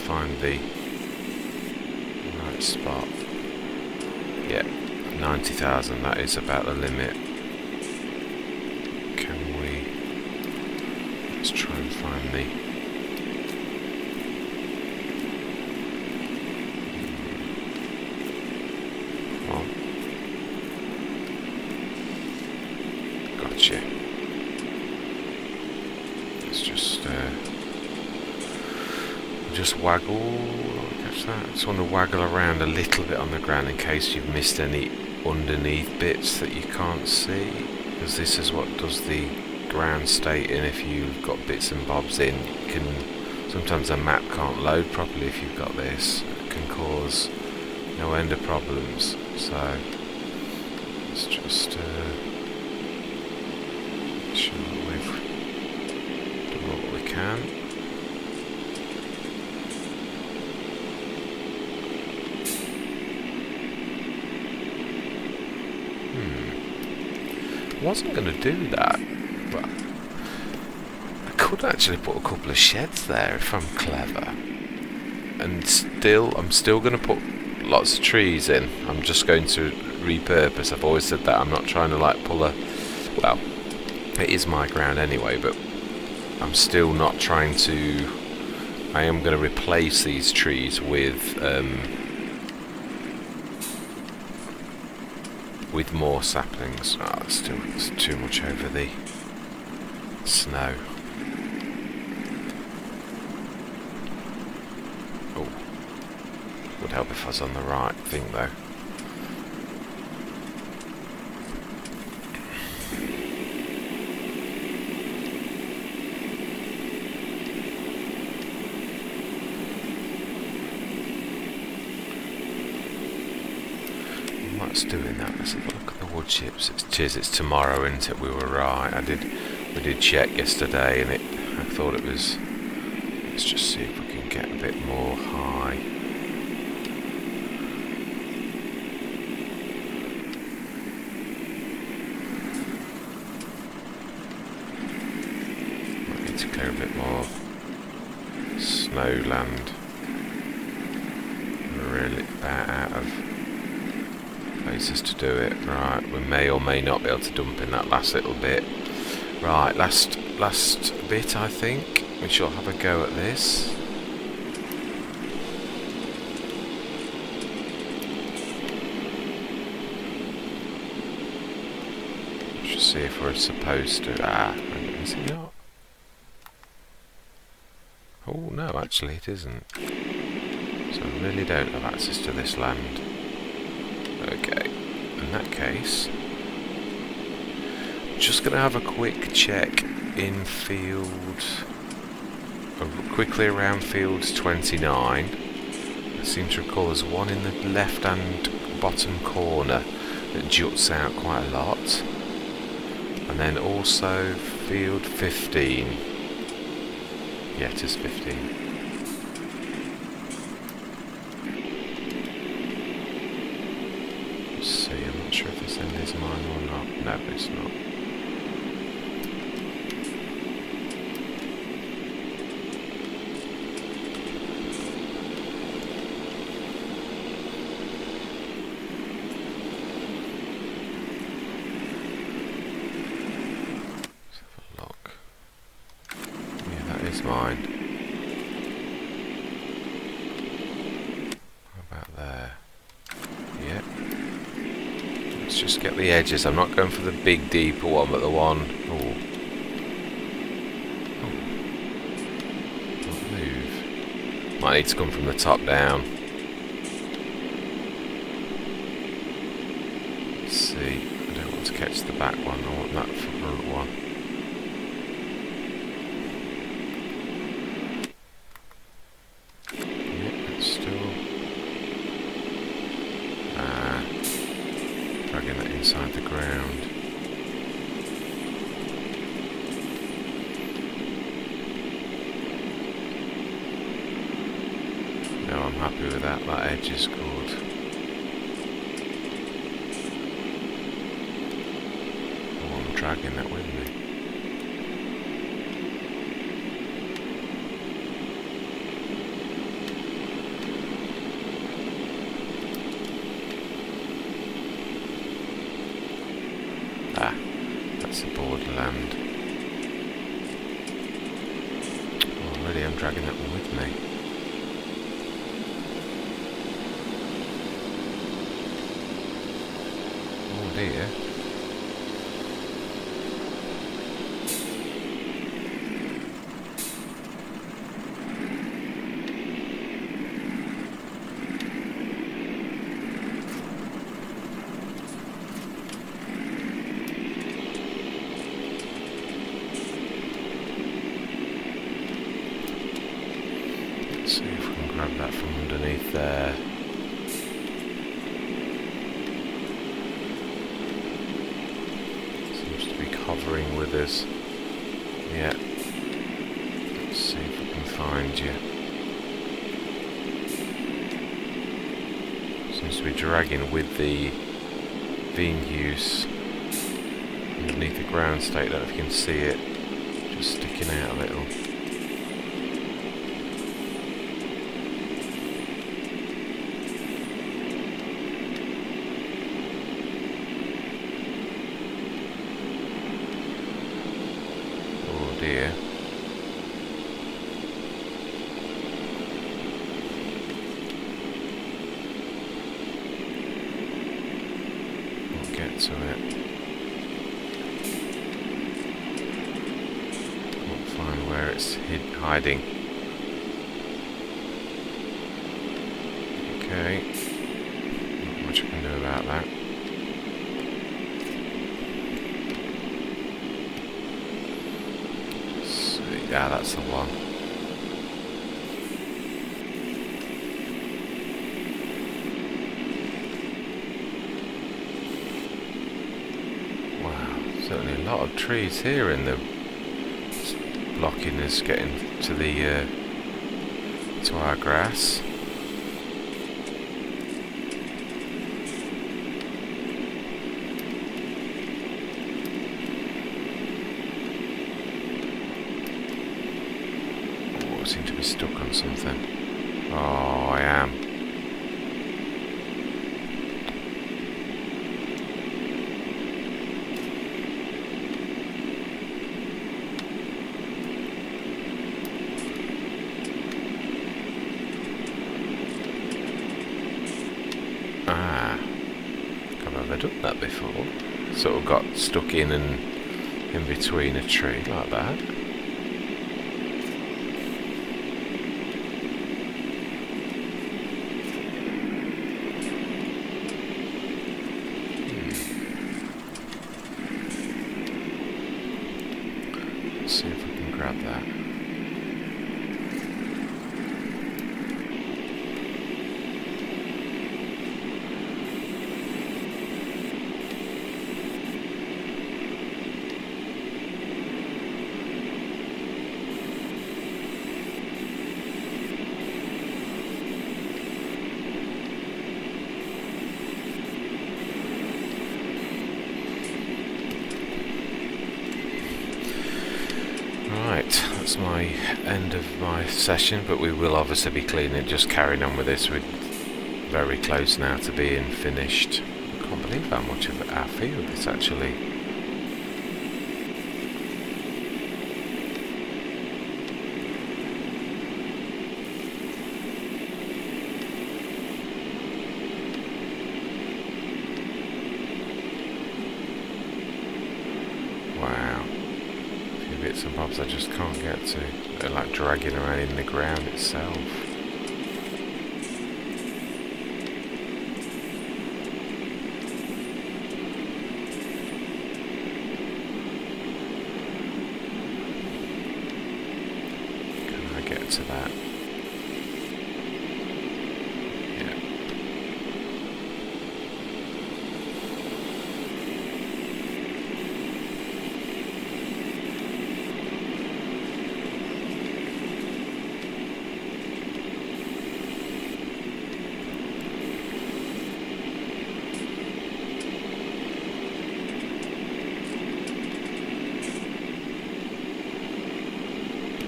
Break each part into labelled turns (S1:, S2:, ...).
S1: find the right spot. Yeah, 90,000, that is about the limit. Can we... let's try and find the... Come on. Gotcha. Let's just waggle. Catch that. I just want to waggle around a little bit on the ground in case you've missed any underneath bits that you can't see, because this is what does the ground stating. If you've got bits and bobs in, you can sometimes the map can't load properly if you've got this. It can cause no end of problems. So let's just make sure we've done what we can. I wasn't going to do that, but I could actually put a couple of sheds there if I'm clever. And I'm still going to put lots of trees in. I'm just going to repurpose. I've always said that I'm not trying to like pull a... well, it is my ground anyway, but I'm still not trying to... I am going to replace these trees with more saplings. Oh, it's too much over the snow. Oh, would help if I was on the right thing though. Doing that. Let's have a look at the wood chips. It's tomorrow, isn't it? We were right. We did check yesterday, and I thought it was. Let's just see if we can get a bit more high. Might need to clear a bit more snow land. Really bad out of places to do it. Right, we may or may not be able to dump in that last little bit. Right, last bit I think. We shall have a go at this. Let's see if we're supposed to... is it not? Oh no, actually it isn't. So I really don't have access to this land. Okay, in that case, just going to have a quick check in field, quickly around field 29. I seem to recall there's one in the left hand bottom corner that juts out quite a lot. And then also field 15. Yeah, it is 15. See, I'm not sure if this end is mine or not. No, it's not. Let's have a look. Yeah, that is mine. How about there? Yeah. Let's just get the edges. I'm not going for the big deeper one, but the one... oh. Not move. Might need to come from the top down. Let's see. I don't want to catch the back one. I want that front one. Yeah, it's still... dragging that inside the ground. No, I'm happy with that. That edge is good. Oh, I'm dragging that with me. land. Already I'm dragging that one with me. Oh dear. See if we can grab that from underneath there. Seems to be hovering with us. Yeah. Let's see if we can find you. Seems to be dragging with the Venus underneath the ground state. I don't know if you can see it. Just sticking out a little. Dear. We'll get to it. Can't find where it's hiding. Okay. Not much I can do about that. Yeah, that's the one. Wow, certainly a lot of trees here in the blocking us getting to the to our grass. Seem to be stuck on something. Oh, I am. Ah, have I ever done that before? Sort of got stuck in and in between a tree like that. See if we can grab that. Right, that's my end of my session, but we will obviously be cleaning, just carrying on with this. We're very close now to being finished. I can't believe how much of our field is actually. Wow. Bits and bobs I just can't get to. They're like dragging around in the ground itself. Can I get to that?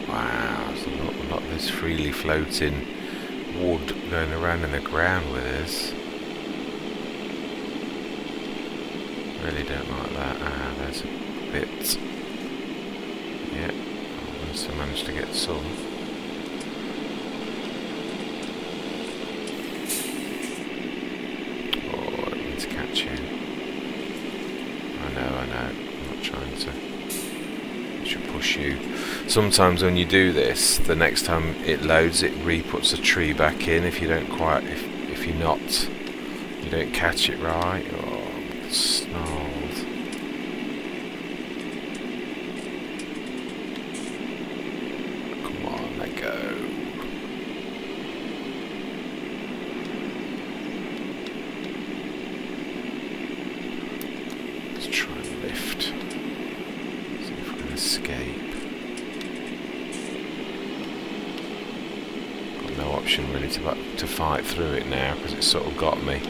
S1: Wow, there's a lot of this freely floating wood going around in the ground with us. Really don't like that. Ah, there's a bit. chance to manage to get some. Oh, I need to catch you. I know. I'm not trying to. I should push you. Sometimes when you do this, the next time it loads, it re-puts a tree back in if you don't quite, if you're not, you don't catch it right. Oh, snarled. Come on, let go. Let's try and lift. See if we can escape. No option really to fight through it now because it's sort of got me.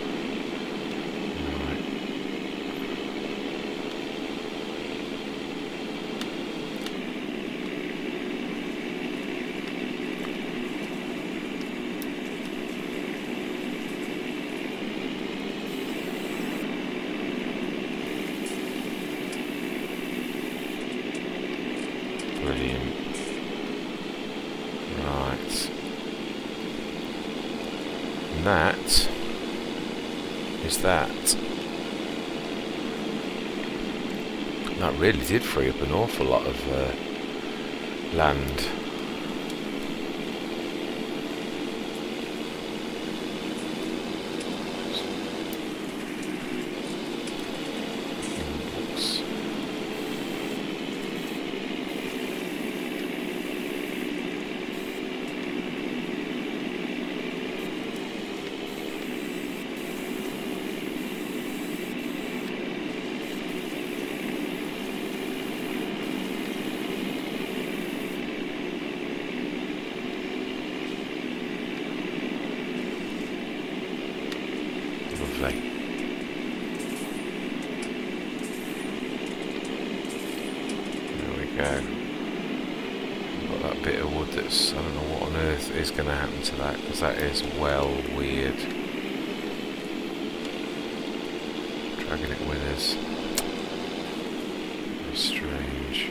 S1: Right. Brilliant. Right. And that is that. That really did free up an awful lot of land. Lovely. There we go. Got that bit of wood that's, I don't know what on earth is going to happen to that, because that is well weird. Dragging it with us. Very strange.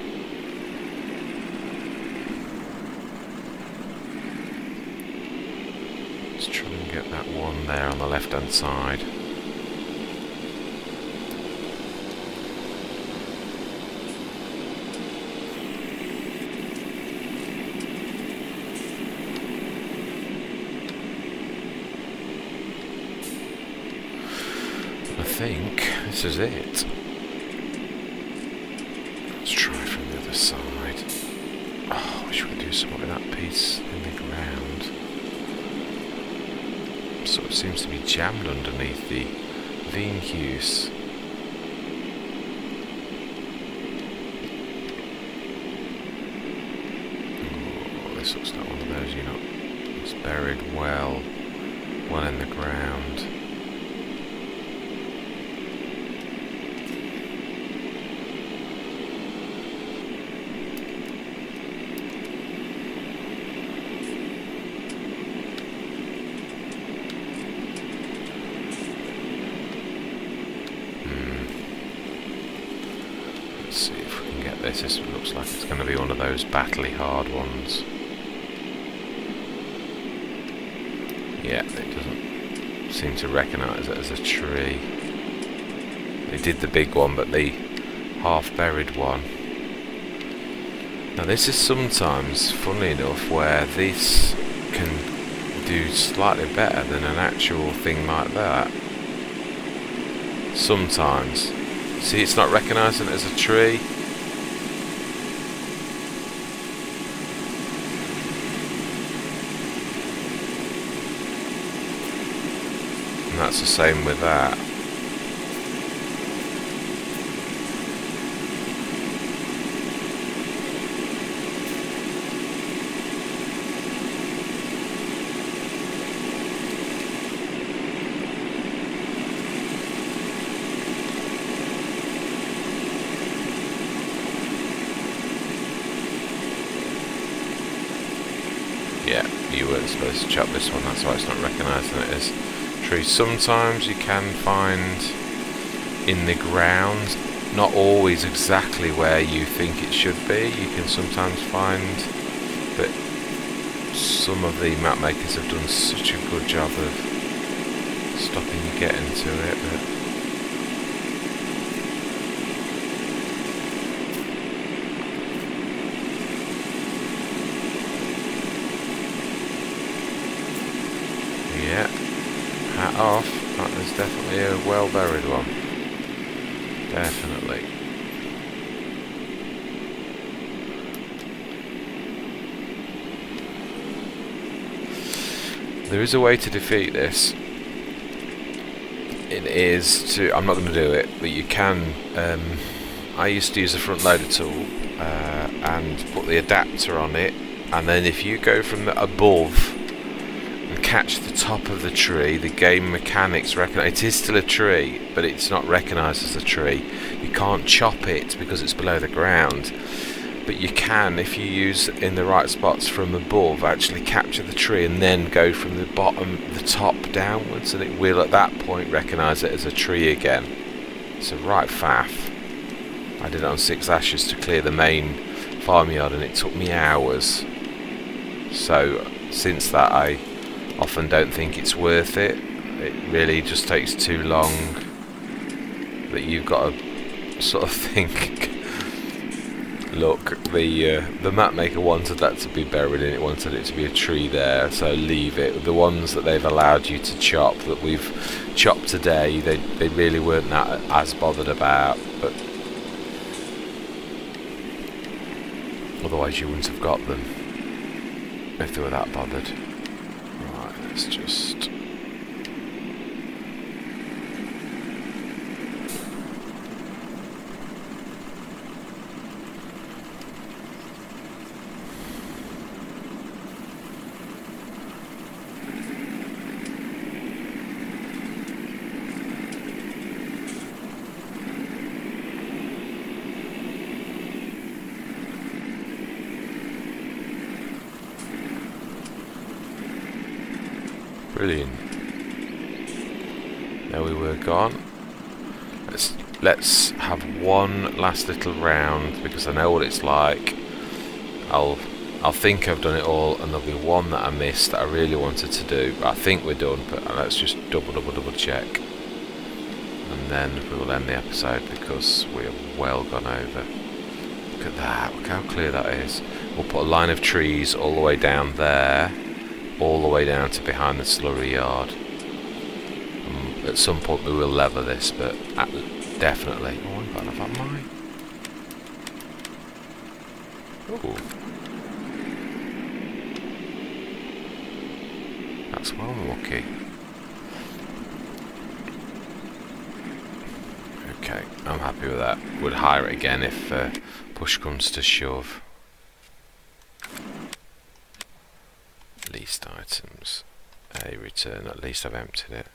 S1: Let's try and get that one there on the left hand side. I think this is it. Let's try from the other side. Oh, I wish we could do something with that piece in the ground. Sort of seems to be jammed underneath the Venus. Oh, this looks like one of those, you know, it's buried well in the ground. Let's see if we can get this. This looks like it's going to be one of those battly hard ones. Yeah, it doesn't seem to recognise it as a tree. They did the big one, but the half-buried one. Now this is sometimes, funnily enough, where this can do slightly better than an actual thing like that. Sometimes. See, it's not recognising it as a tree. And that's the same with that. Yeah, you weren't supposed to chop this one, that's why it's not recognising it as tree. Sometimes you can find in the ground not always exactly where you think it should be. You can sometimes find that some of the map makers have done such a good job of stopping you getting to it, but yeah, hat off. That is definitely a well buried one. Definitely. There is a way to defeat this. It is to, I'm not going to do it, but you can, I used to use a front loader tool and put the adapter on it, and then if you go from the above and catch the top of the tree, the game mechanics recognise it is still a tree, but it's not recognised as a tree. You can't chop it because it's below the ground, but you can, if you use in the right spots from above, actually capture the tree and then go from the bottom, the top downwards, and it will at that point recognise it as a tree again. It's a right faff. I did it on 6 ashes to clear the main farmyard and it took me hours. So since that I often don't think it's worth it. It really just takes too long, that you've got to sort of think, look, the map maker wanted that to be buried in it, wanted it to be a tree there, so leave it. The ones that they've allowed you to chop, that we've chopped today, they really weren't that as bothered about, but otherwise you wouldn't have got them if they were that bothered. Right, let's just... Brilliant. There we were gone. Let's have one last little round, because I know what it's like. I'll think I've done it all, and there'll be one that I missed that I really wanted to do. I think we're done, but let's just double check, and then we'll end the episode because we're well gone over. Look at that! Look how clear that is. We'll put a line of trees all the way down there, all the way down to behind the slurry yard. At some point we will level this, but definitely. Oh, I've got enough on mine. Ooh. That's well lucky. Okay, I'm happy with that. Would hire it again if push comes to shove. Least items. A return, at least I've emptied it.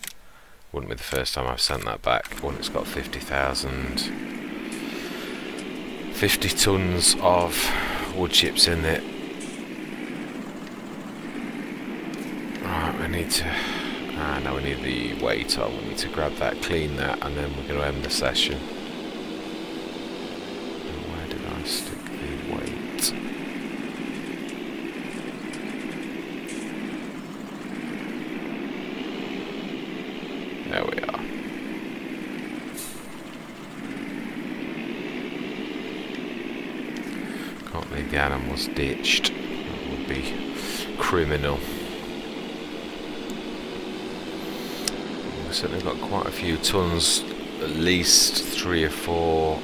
S1: Wouldn't be the first time I've sent that back. One that's got 50,000... 50 tons of wood chips in it. Right, we need to... now we need the weight on. We need to grab that, clean that, and then we're going to end the session. And where did I stick the weight? There we are. Can't leave the animals ditched. That would be criminal. We've certainly got quite a few tons, at least 3 or 4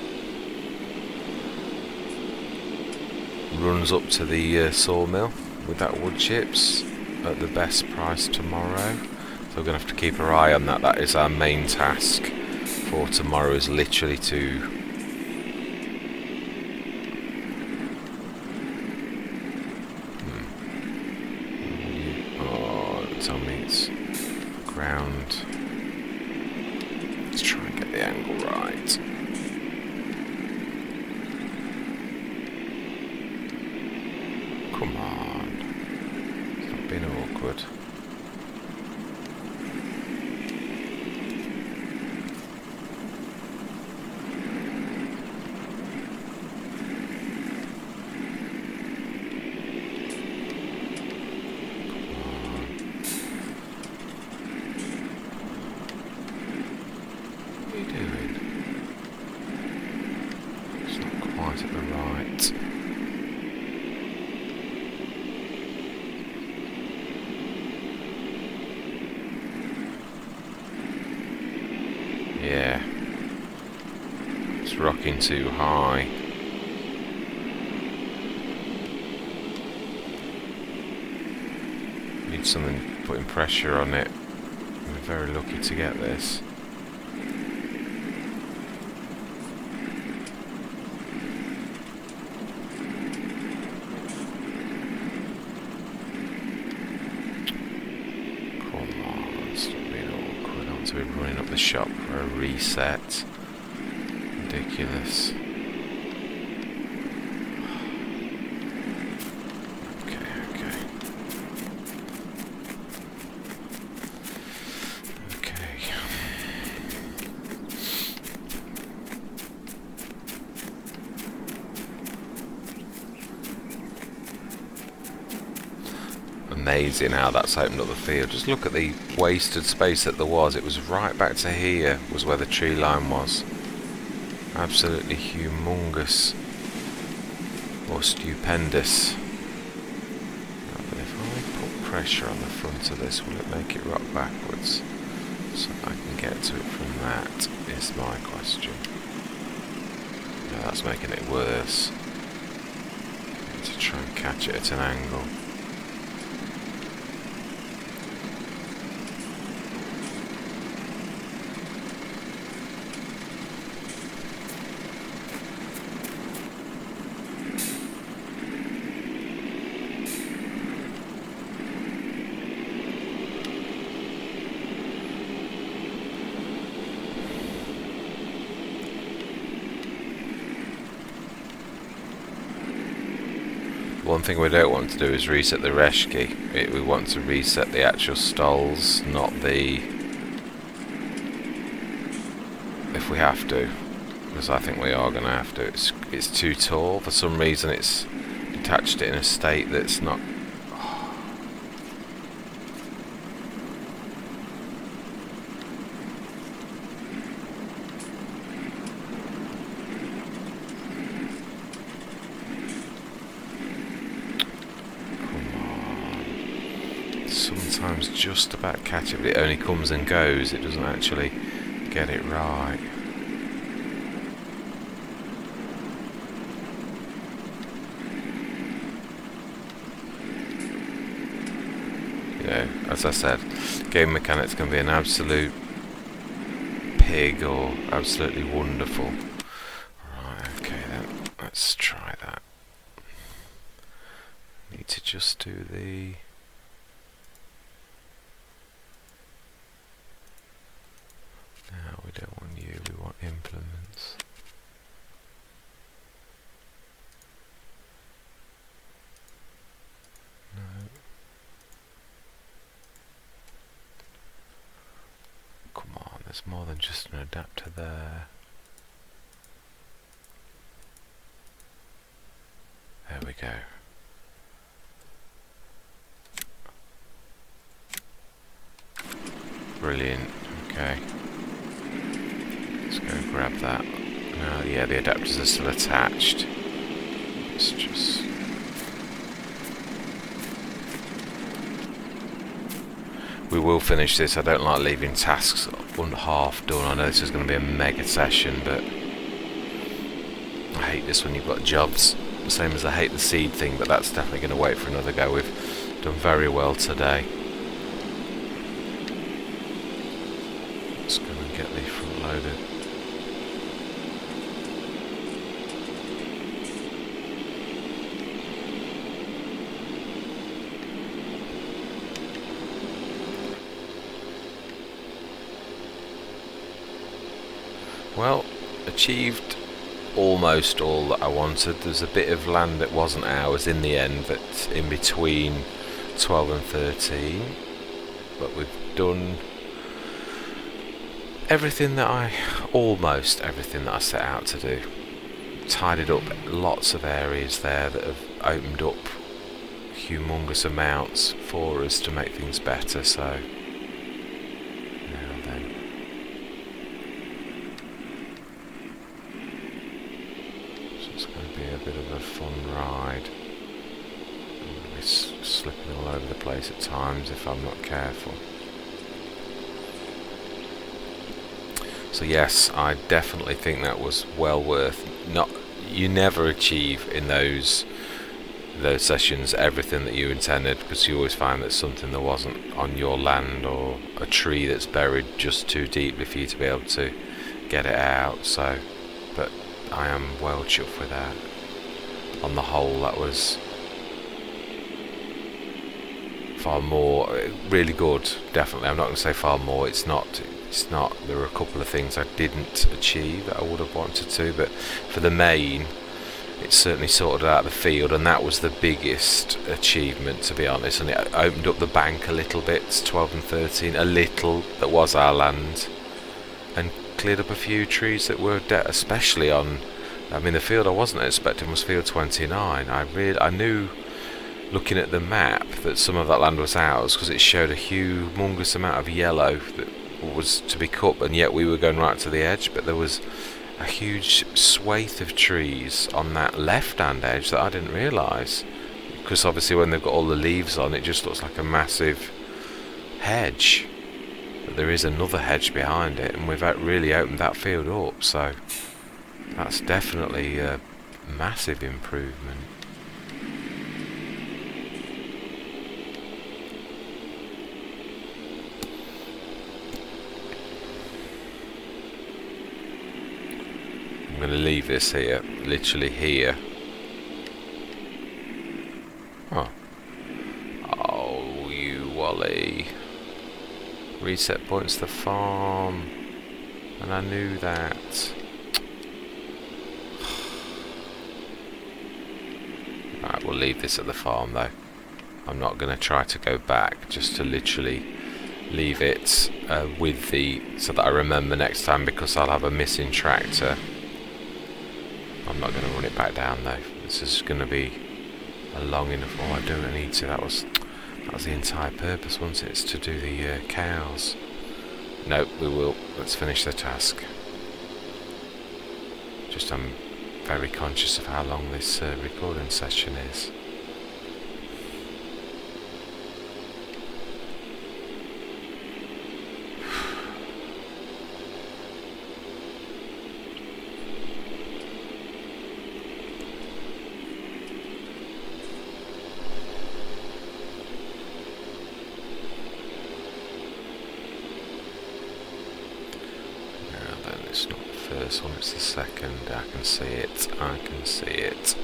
S1: runs up to the sawmill with that wood chips at the best price tomorrow. So we're going to have to keep our eye on that. That is our main task for tomorrow, is literally to oh, tell me it's ground. Let's try and get the angle right. Come on. Stop being awkward. rocking too high. Need something putting pressure on it. We're very lucky to get this. Come on, stop being awkward. I want to be running up the shop for a reset. Ridiculous. Amazing how that's opened up the field. Just look at the wasted space that there was. It was right back to here was where the tree line was. Absolutely humongous or stupendous. But if I put pressure on the front of this, will it make it rock backwards so I can get to it from that is my question. No, that's making it worse. I need to try and catch it at an angle. One thing we don't want to do is reset the reshki. We want to reset the actual stalls, not the... if we have to, because I think we are going to have to. It's too tall. For some reason it's detached it in a state that's not... Sometimes just about catch it, but it only comes and goes. It doesn't actually get it right. You know, as I said, game mechanics can be an absolute pig or absolutely wonderful. Right, okay then, let's try that. Need to just do the... No, we don't want you, we want implements. No. Come on, there's more than just an adapter there. There we go. Brilliant, okay. Let's go and grab that. No, yeah, the adapters are still attached. Let's just... We will finish this. I don't like leaving tasks half done. I know this is going to be a mega session, but I hate this when you've got jobs. The same as I hate the seed thing, but that's definitely going to wait for another go. We've done very well today. Let's go and get the front loaded. Well, achieved almost all that I wanted. There's a bit of land that wasn't ours in the end, that's in between 12 and 13, but we've done everything that almost everything that I set out to do. Tidied up lots of areas there that have opened up humongous amounts for us to make things better, so now then. So it's going to be a bit of a fun ride. I'm going to be slipping all over the place at times if I'm not careful. So yes, I definitely think that was well worth. Not you never achieve in those sessions everything that you intended, because you always find that something that wasn't on your land, or a tree that's buried just too deeply for you to be able to get it out. So, but I am well chuffed with that. On the whole, that was far more, really good. Definitely, I'm not going to say far more. It's not. There were a couple of things I didn't achieve that I would have wanted to, but for the main, it certainly sorted out the field, and that was the biggest achievement, to be honest. And it opened up the bank a little bit, 12 and 13, a little that was our land, and cleared up a few trees that were especially on. I mean, the field I wasn't expecting was field 29. I knew, looking at the map, that some of that land was ours, because it showed a humongous amount of yellow that was to be cut, and yet we were going right to the edge. But there was a huge swathe of trees on that left-hand edge that I didn't realise, because obviously when they've got all the leaves on, it just looks like a massive hedge. But there is another hedge behind it, and we've really opened that field up, so that's definitely a massive improvement. I'm going to leave this here, literally here. Oh, you Wally. Reset points the farm, and I knew that. Right, we'll leave this at the farm though. I'm not going to try to go back, just to literally leave it so that I remember next time, because I'll have a missing tractor. I'm not going to run it back down though. This is going to be a long enough. Oh, I don't need to. That was the entire purpose, wasn't it? It's to do the cows. No, we will. Let's finish the task. Just I'm very conscious of how long this recording session is. It's not the first one, it's the second. I can see it.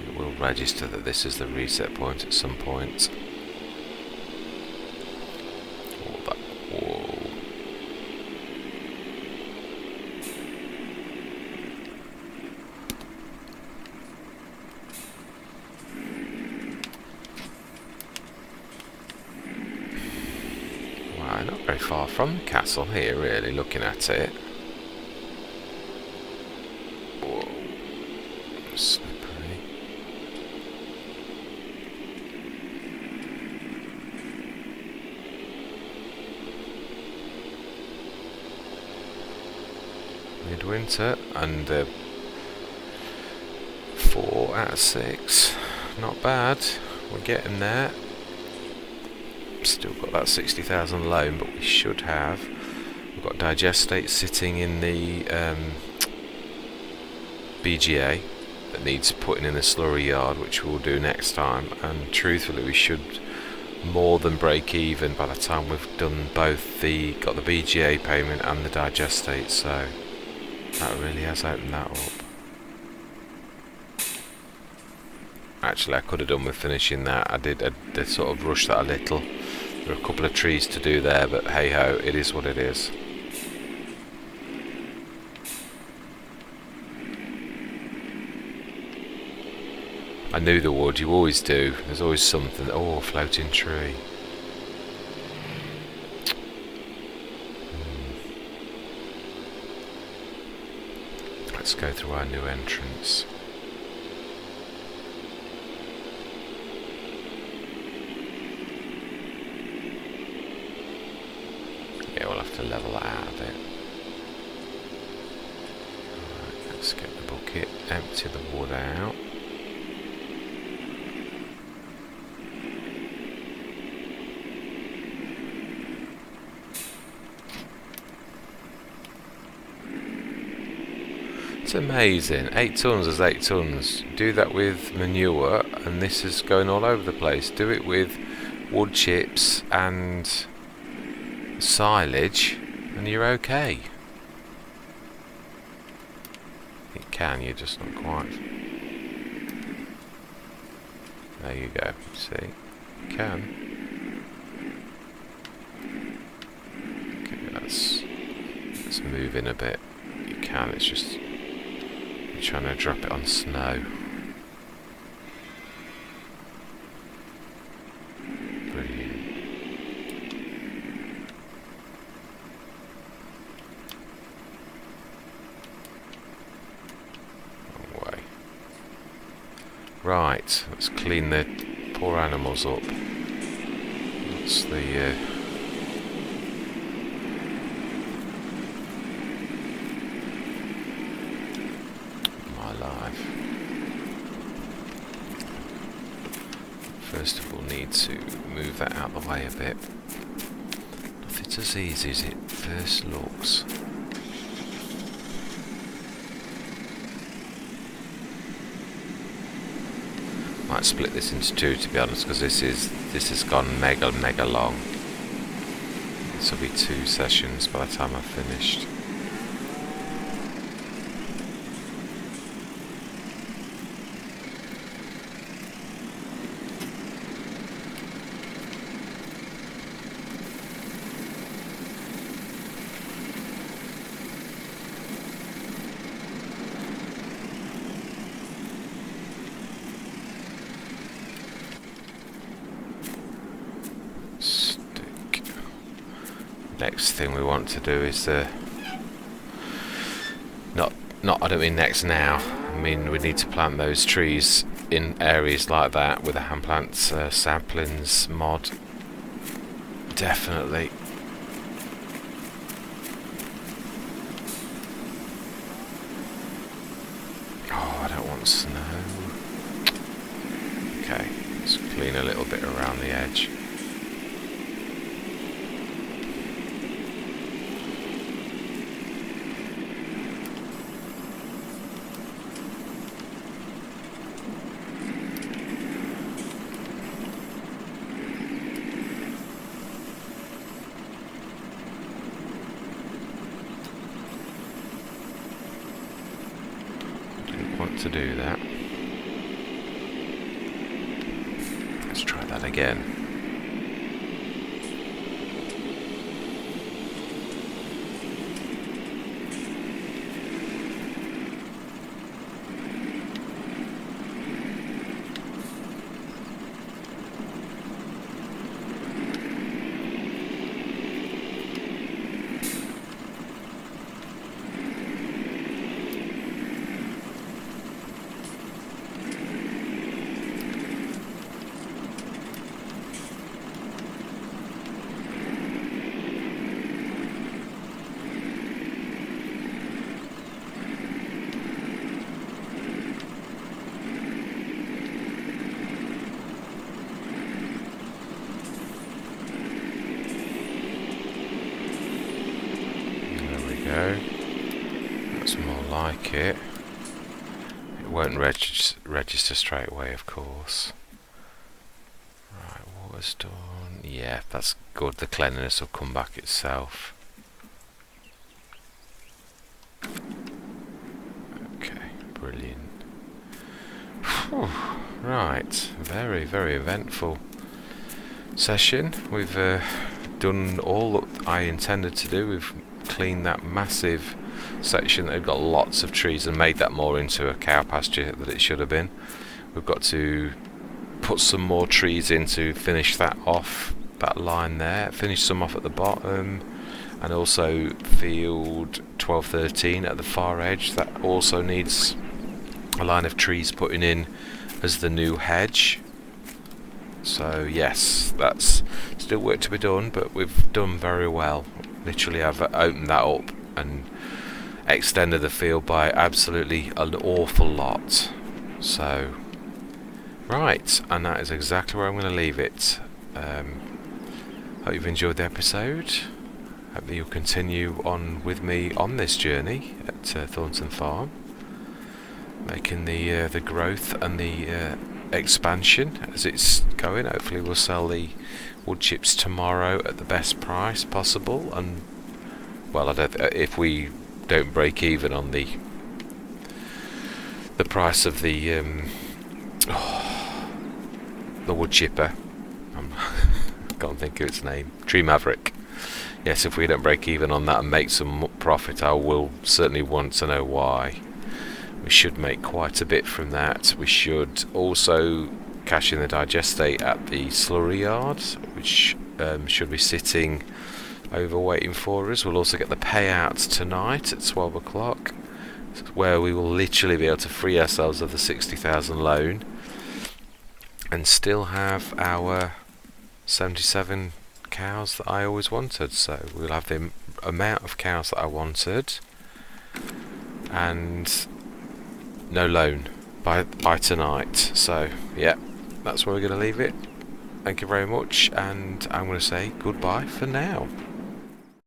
S1: It will register that this is the reset point at some point. Whoa. Not very far from the castle here, really, looking at it. Whoa, slippery. Midwinter, and 4 out of 6. Not bad. We're getting there. Still got that 60,000 loan, but we should have. We've got digestate sitting in the BGA that needs putting in the slurry yard, which we'll do next time. And truthfully, we should more than break even by the time we've done both got the BGA payment and the digestate. So that really has opened that up. Actually, I could have done with finishing that. I did sort of rush that a little. There are a couple of trees to do there, but hey ho, it is what it is. I knew there would, you always do. There's always something. Oh, floating tree. Let's go through our new entrance. Yeah, we'll have to level that out a bit. Alright, let's get the bucket, empty the wood out. amazing. 8 tons is 8 tons. Do that with manure, and this is going all over the place. Do it with wood chips and silage, and you're okay. You can, you're just not quite. There you go. See, you can. Okay, let's move in a bit. You can. It's just you're trying to drop it on snow. Brilliant. Wrong way. Right. Let's clean the poor animals up. That's the. First of all, need to move that out of the way a bit. Nothing's as easy as it first looks. Might split this into two, to be honest, because this has gone mega long. This will be 2 sessions by the time I've finished. Next thing we want to do is not I don't mean next now. I mean we need to plant those trees in areas like that with a hand plant saplings mod. Definitely. Oh, I don't want snow. Okay, let's clean a little bit around the edge. To do that. Let's try that again. That's more like it. It won't register straight away, of course. Right, water's done. Yeah, that's good. The cleanliness will come back itself. Okay, brilliant. Whew. Right, very eventful session. We've done all that I intended to do. We've cleaned that massive section that had got lots of trees and made that more into a cow pasture that it should have been. We've got to put some more trees in to finish that off, that line there, finish some off at the bottom, and also field 12-13 at the far edge. That also needs a line of trees putting in as the new hedge. So yes, that's still work to be done, but we've done very well. Literally, I've opened that up and extended the field by absolutely an awful lot. So, right, and that is exactly where I'm going to leave it. Hope you've enjoyed the episode. Hope that you'll continue on with me on this journey at Thornton Farm. making the growth and the expansion as it's going. Hopefully we'll sell the wood chips tomorrow at the best price possible, and well, I don't if we don't break even on the price of the wood chipper. I can't think of its name. Tree Maverick. Yes, if we don't break even on that and make some profit, I will certainly want to know why. We should make quite a bit from that. We should also cash in the digestate at the slurry yard, which should be sitting over waiting for us. We'll also get the payout tonight at 12 o'clock, where we will literally be able to free ourselves of the 60,000 loan and still have our 77 cows that I always wanted. So we'll have the amount of cows that I wanted and no loan by tonight. So yeah, that's where we're going to leave it. Thank you very much, and I'm going to say goodbye for now.